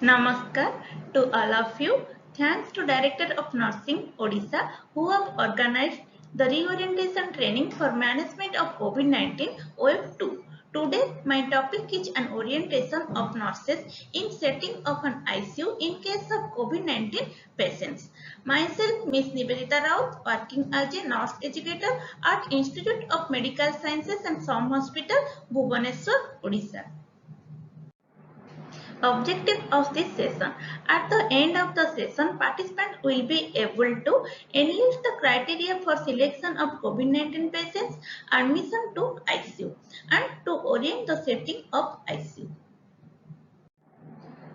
Namaskar to all of you. Thanks to Director of Nursing Odisha who have organized the reorientation training for management of COVID-19 Wave 2. Today my topic is an orientation of nurses in setting of an ICU in case of COVID-19 patients. Myself Ms. Nivedita Raut, working as a nurse educator at Institute of Medical Sciences and Som Hospital, Bhubaneswar, Odisha. Objective of this session. At the end of the session, participants will be able to enlist the criteria for selection of COVID-19 patients, admission to ICU, and to orient the setting of ICU.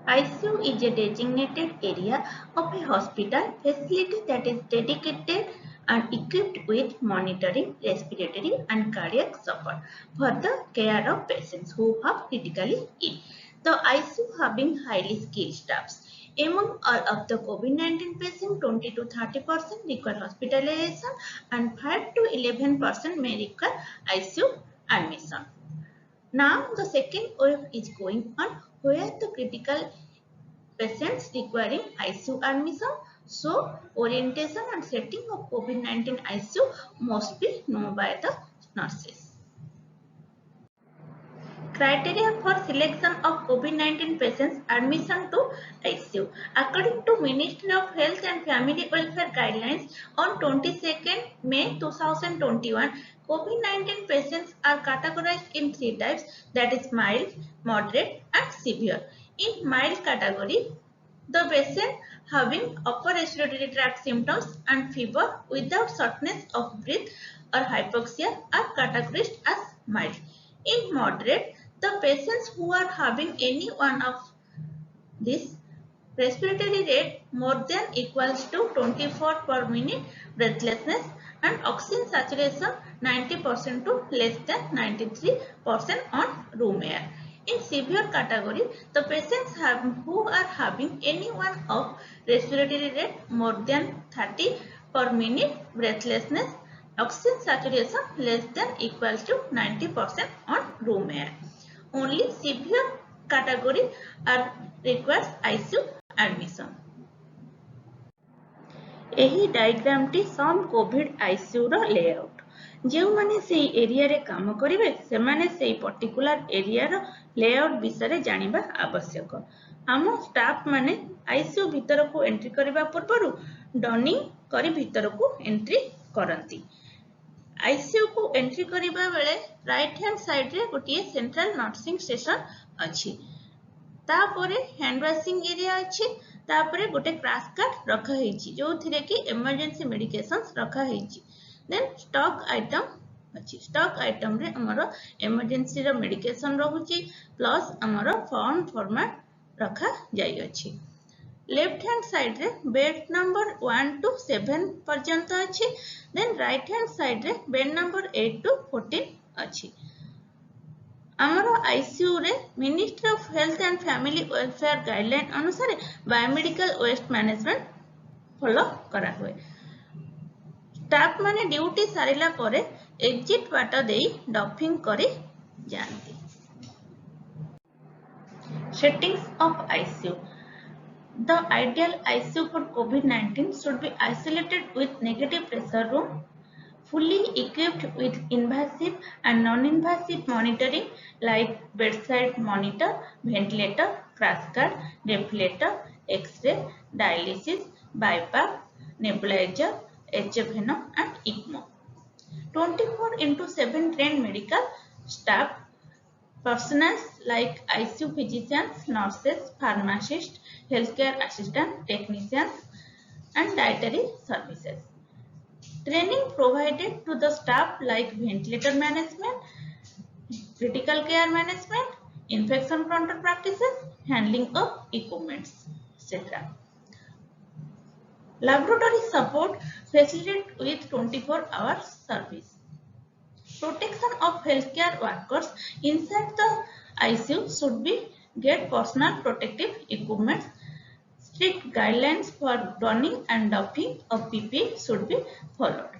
ICU is a designated area of a hospital facility that is dedicated and equipped with monitoring, respiratory and cardiac support for the care of patients who are critically ill. The ICU having highly skilled staffs. Among all of the COVID-19 patients, 20 to 30% require hospitalization and 5 to 11% may require ICU admission. Now the second wave is going on where the critical patients requiring ICU admission. So orientation and setting of COVID-19 ICU must be known by the nurses. Criteria for selection of COVID-19 patients admission to ICU. According to Ministry of Health and Family Welfare Guidelines on 22nd May 2021, COVID-19 patients are categorized in three types, that is mild, moderate and severe. In mild category, the patient having upper respiratory tract symptoms and fever without shortness of breath or hypoxia are categorized as mild. In moderate, the patients who are having any one of this respiratory rate more than equals to 24 per minute, breathlessness and oxygen saturation 90% to less than 93% on room air. In severe category, the patients who are having any one of respiratory rate more than 30 per minute, breathlessness, oxygen saturation less than equals to 90% on room air. Only severe category are requires ICU admission. ଏହି डायग्रामଟି सम Covid ICU ର layout जो माने सेही area रे काम करिवे सेमाने सेही particular area रो layout विषय जानिबा आवश्यक। आम स्टाफ माने आईसीयू भीतर को एंट्री करबा पूर्वरु डनिंग करी भीतर को एंट्री करंती। आईसीयू को एंट्री करबा बेले राइट हैंड साइड रे गोटिए सेंट्रल नर्सिंग स्टेशन अछि। तापरे हैंड वाशिंग एरिया अछि। तापरे गोटे क्रैश कार्ड रखा हेछि जो थिरे कि इमरजेंसी मेडिकेशंस रखा हेछि। देन स्टॉक आइटम अछि। स्टॉक आइटम रे हमरो इमरजेंसी रो मेडिकेशन रहउछि प्लस हमरो फॉर्म फॉर्मेट रखा जाय अछि। लेफ्ट हैंड साइड रे बेड नंबर 1 टू 7 पर्यंत अछि। देन राइट हैंड साइड रे बेड नंबर 8 टू 14 अछि। आमरो आईसीयू रे ministry of health and family welfare guideline अनुसार बायोमेडिकल वेस्ट मैनेजमेंट फॉलो करा हुए। स्टाफ माने ड्यूटी सारिला परे एग्जिट बाट देई डफिंग करी जानती। Settings of ICU. The ideal ICU for COVID-19 should be isolated with negative pressure room, fully equipped with invasive and non-invasive monitoring like bedside monitor, ventilator, crash cart, defibrillator, X-ray, dialysis, BiPAP, nebulizer, HF venom and ECMO. 24/7 trained medical staff, personnel like ICU physicians, nurses, pharmacists, healthcare assistant, technicians and dietary services. Training provided to the staff like ventilator management, critical care management, infection control practices, handling of equipments, etc. Laboratory support facilitated with 24 hours service. Protection of healthcare workers inside the ICU should be get personal protective equipment. Strict guidelines for donning and doffing of PPE should be followed.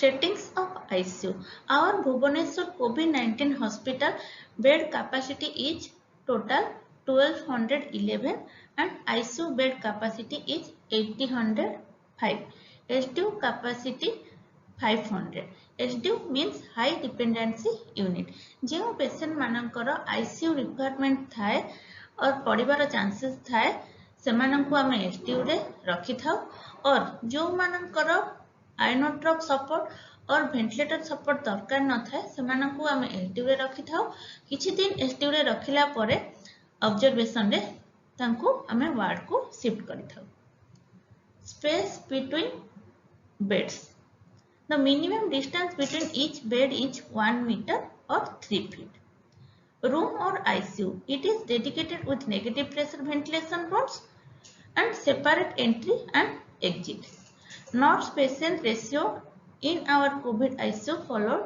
Settings of ICU. Our Bhubaneswar COVID-19 hospital bed capacity is total 1211 and ICU bed capacity is 805. SDU capacity 500. SDU means high dependency unit. जो patient मानकर ICU requirement थाए और पड़िबार chances थाए सेमानंकु आमे SDU रे रखि थाउ और जो मानकर आइनोट्रोप सपोर्ट और वेंटिलेटर सपोर्ट दरकार न थाए सेमानंकु आमे SDU रे रखि थाउ किछि दिन SDU रे रखिला परे ऑब्जर्वेशन रे तांको आमे वार्ड को शिफ्ट करि थाउ space between beds The minimum distance between each bed is 1 meter or 3 feet. Room or ICU. It is dedicated with negative pressure ventilation rooms and separate entry and exit. Nurse-patient ratio in our COVID ICU followed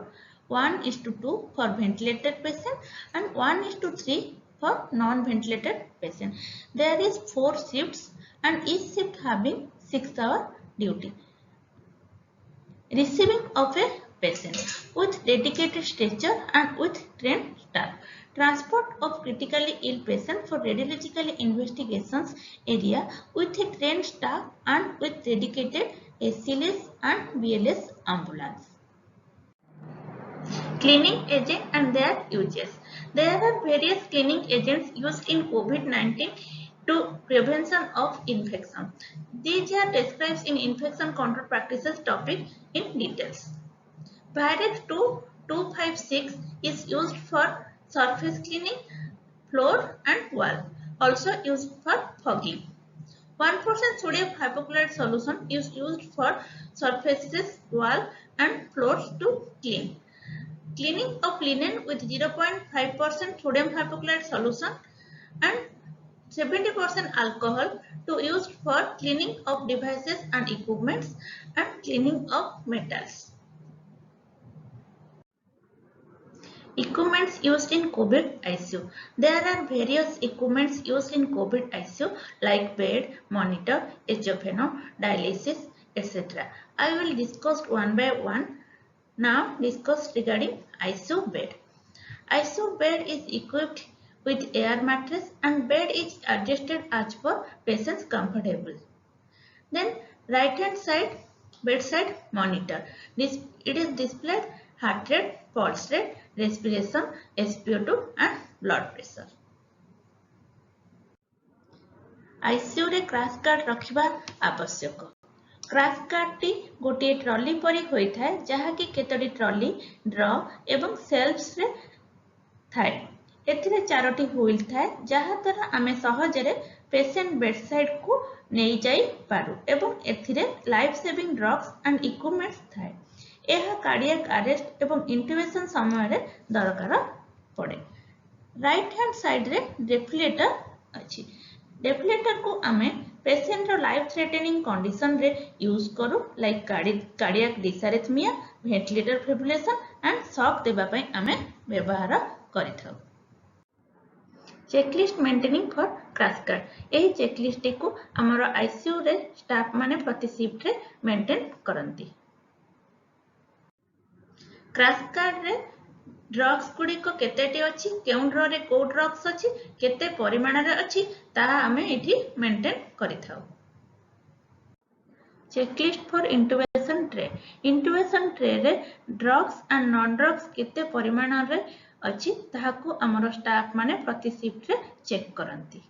1:2 for ventilated patient and 1:3 for non-ventilated patient. There is 4 shifts and each shift having 6-hour duty. Receiving of a patient with dedicated stretcher and with trained staff. Transport of critically ill patient for radiological investigations area with a trained staff and with dedicated ACLS and BLS ambulance. Cleaning agent and their uses. There are various cleaning agents used in COVID-19 to prevention of infection. These are described in infection control practices topic in details. Pyrex 2256 is used for surface cleaning, floor and wall. Also used for fogging. 1% sodium hypochlorite solution is used for surfaces, wall and floors to clean. Cleaning of linen with 0.5% sodium hypochlorite solution and 70% alcohol to use for cleaning of devices and equipments and cleaning of metals. Equipments used in COVID ICU. There are various equipments used in COVID ICU like bed, monitor, HFNO, dialysis, etc. I will discuss one by one. Now discuss regarding ICU bed. ICU bed is equipped with air mattress and bed is adjusted as per patient's comfortable. Then right hand side bedside monitor. It is displayed heart rate, pulse rate, respiration, SpO2 and blood pressure. ICU रे crash card रखिबा आवश्यक. Crash card T गोटे trolley परी होई थाए जहा कि केतडी trolley draw एवं सेल्फ्स रे थाए. एथिरे चारोटी व्हील थाए जहा द्वारा आमे सहजरे पेशेंट बेडसाइड को नहीं जाई पारु एवं एथिरे life saving drugs and equipments थाए. एहा कार्डियक अरेस्ट एवं इंट्यूबेशन समय रे दरकार पड़े. राइट हैंड साइड रे डेफिलेटर अछि. डेफिलेटर को आमे पेशेंट रो लाइफ थ्रेटनिंग कंडीशन रे यूज करू like cardiac dysrhythmia, ventricular fibrillation and shock देबा पई आमे व्यवहार करिथाउ. Checklist maintaining for crash cart. एही चेकलिस्ट को हमर आईसीयू रे स्टाफ माने प्रति शिफ्ट रे मेंटेन करंती. क्रैश कार्ड रे ड्रग्स गुडी को केतेटी अछि, केउन ड्रग रे को ड्रग्स अछि, केते परिमाण रे अछि ताहा हमें एठी मेंटेन करिथाउ. Checklist for intubation tray. Intubation tray रे ड्रग्स एंड नॉन ड्रग्स केते परिमाण रे अछि ताहाको हमर स्टाफ माने प्रति शिफ्ट रे चेक करंती.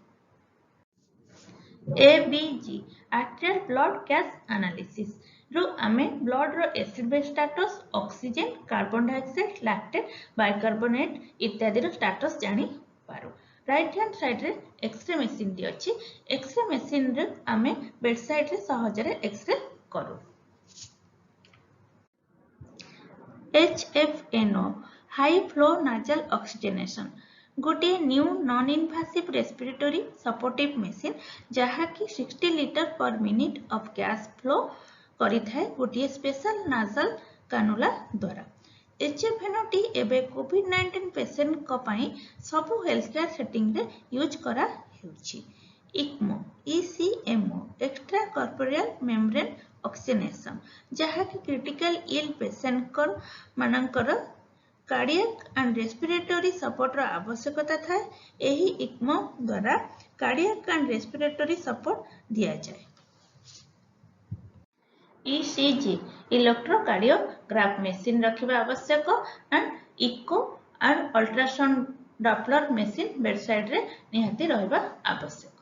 ABG arterial blood gas analysis रो आमे ब्लड रो acid base status, oxygen, carbon dioxide, lactate, bicarbonate इत्यादि रो स्टेटस जानि पारो. राइट हैंड साइड रे एक्सरे मशीन दी अछि. एक्सरे मशीन रे आमे बेड साइड रे सहज रे एक्सरे करू. HFNO हाई फ्लो नाजल ऑक्सीजनेशन गोटे new non invasive respiratory supportive machine जहा कि 60 litre per minute of gas flow करि थाए गोटे स्पेशल नाजल कानुला द्वारा. HFNO टी एबे कोविड-19 पेशेंट को पई सबु हेल्थ केयर सेटिंग रे यूज करा हेउची. ECMO ECMO extra corporeal membrane oxygenation जहा कि क्रिटिकल इल पेशेंट को मानकर कार्डियक एंड रेस्पिरेटरी सपोर्ट आवश्यकता थाए एही इक्मो द्वारा कार्डियक एंड रेस्पिरेटरी सपोर्ट दिया जाए। ECG इलेक्ट्रोकार्डियोग्राफ मेसिन रखिबा आवश्यक and echo and ultrasound Doppler machine bedside रे निहाती रहबा आवश्यक।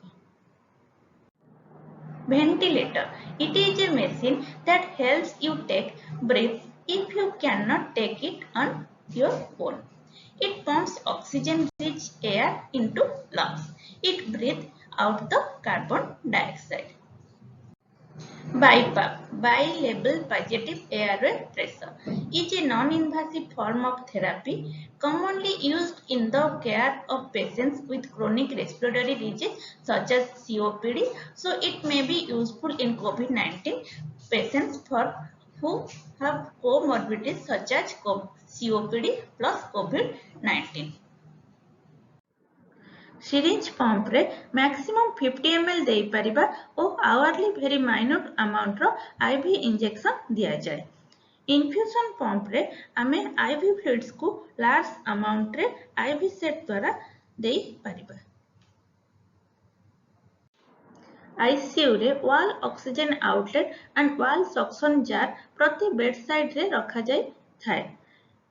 Ventilator. It is a machine that helps you take breath if you cannot take it on your own. It pumps oxygen-rich air into lungs. It breathes out the carbon dioxide. BiPAP, bi-level positive airway pressure, is a non-invasive form of therapy commonly used in the care of patients with chronic respiratory disease such as COPD. So it may be useful in COVID-19 patients who have comorbidities such as COPD plus COVID-19. Syringe pump रे maximum 50 ml दे परिबा ओ hourly very minute amount रो ivy injection दिया जाए। Infusion pump रे आमे ivy fluids को large amount रे IV set द्वारा दे परिबा। ICU रे वाल ऑक्सीजन आउटलेट एंड वाल सक्शन जार प्रति बेड साइड रे रखा जाय थाए।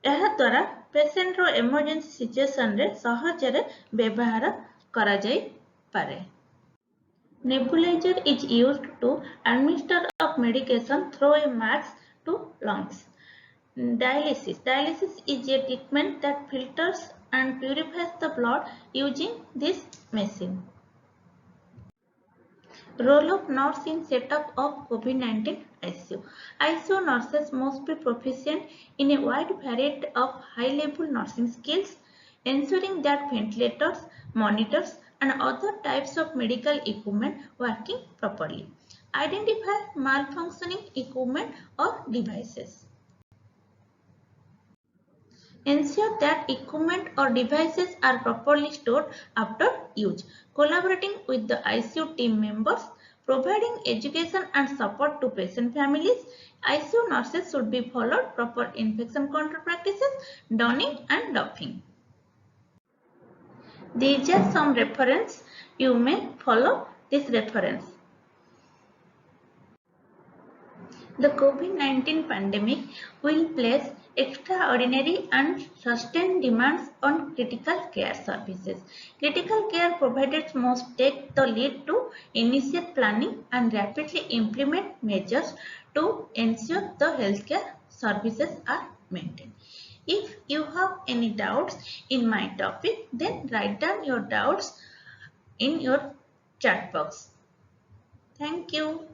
यह द्वारा पेशेंट रो इमरजेंसी सिचुएशन रे सहजरे व्यवहार करा जाय पारे। Nebulizer is used to administer of medication through a mask to lungs. Dialysis. Dialysis is a treatment that filters and purifies the blood using this machine. Role of nurse in setup of COVID-19 ICU. ICU nurses must be proficient in a wide variety of high-level nursing skills, ensuring that ventilators, monitors, and other types of medical equipment working properly. Identify malfunctioning equipment or devices. Ensure that equipment or devices are properly stored after use. Collaborating with the ICU team members, providing education and support to patient families, ICU nurses should be followed proper infection control practices, donning and doffing. These are some references. You may follow this reference. The COVID-19 pandemic will place extraordinary and sustained demands on critical care services. Critical care providers must take the lead to initiate planning and rapidly implement measures to ensure the healthcare services are maintained. If you have any doubts in my topic, then write down your doubts in your chat box. Thank you.